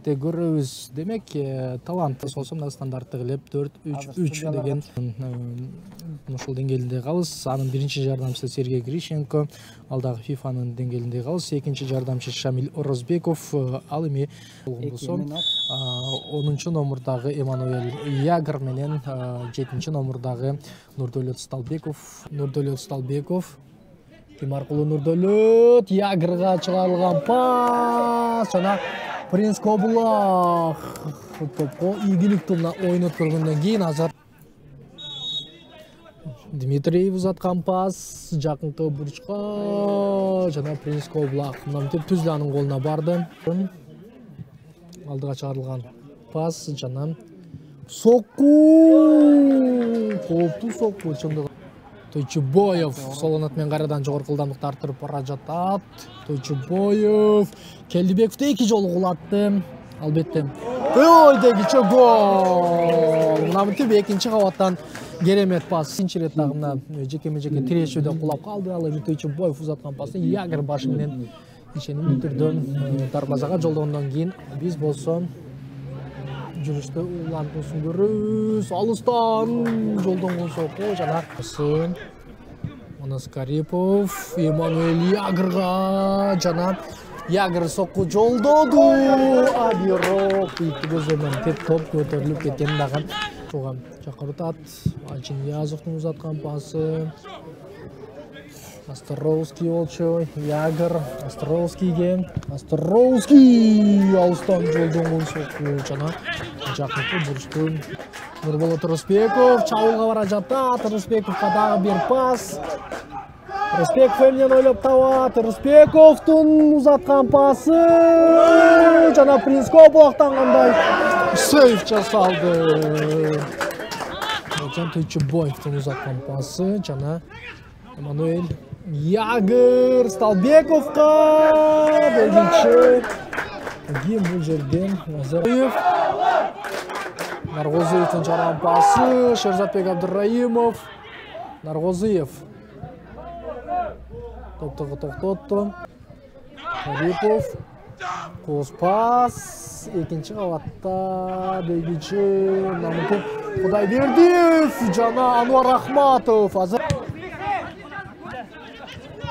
кетте көрөбүз. Демек, талантты болсом да стандартты кылып 4-3-3 деген ушул деңгээлинде калабыз. Анын биринчи жардамчысы Сергей Грищенко, ал дагы FIFA-нын деңгээлинде калабыз. Экинчи жардамчы Шамиль Орозбеков, ал эми болсом 10 номурдагы Эммануэль Ягр менен 7 номурдагы Нурдөлөт Сталбеков. Ким аркылуу Нурдөлөт Ягрга чыгарылган пас жана Принц Кобулах топко ийгилик тумна ойнот көргөндөн кийин азыр Дмитриев узаткан пас жакынкы бурчка жана Принц Кобулах мынтип түздү анын колуна барды. Алдыга чыгарылган пас жана сокку кооптуу сокку чындыгы. Тойчубоев сол канатмен кайрадан жогорку ылдамдыкты арттырып бара жатат. Тойчубоев Келдибековду 2 жолу кулатты. Албетте дегиче гол. Мынтип экинчи кабаттан керемет пас. Экинчи рет дагы мына жеке-жеке тирешүүдө кулап калды. Ал эми Тойчубоев узаткан пасты Ягр башы менен ишенимдүү түрдө дарбазага жолдогондон кийин биз болсо жүрүштө улантуусын көрөбүз. Алыстан жолдонгон сокку жана Манас Карипов Эммануэль Ягрга жана Ягр сокку жолдоду. А бирок көзөмөн теп топ көтөрүлүп кеткен дагы чуга чакыртат. Алчин Язовдун узаткан пасы. Островский болчу, Ягр Островскийге. Островский алыстан жолдонгон сокку жана жакынкы бурчту Нурболот Рыспеков чабуулга бара жатат. Рыспековго дагы бир пас. Рыспеков эмнени ойлоп табат. Рыспековдун узаткан пасы жана Принц Кобулактан кандай сейв жасалды. Тойчубоевдун узаткан пасы жана Эммануэль Ягр Сталбековго бегиче. Ким бул жерден Наргозиевдин чыгарган пасы. Шерзатбек Абдыраимов. Наргозиев топтогу токтотту. Карипов кооз пас. Экинчи кабатта бегиче Намытып Кудайбердиев жана Ануар Ахматов азыр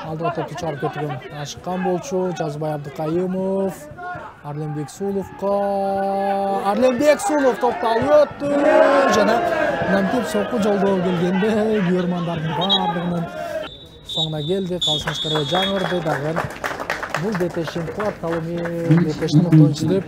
алдыга топту чыгарып кеткен ашыккан болчу. Жазбай Абдыкайымов Арленбек Сулов топту алып өттү жана мынтип сокку жолдоо келгенде көрмандардын бардыгынын соңуна келди. Калсынышкары жаңырды дагы. Бул Детештин кубатталымы, Детештин ойунчу деп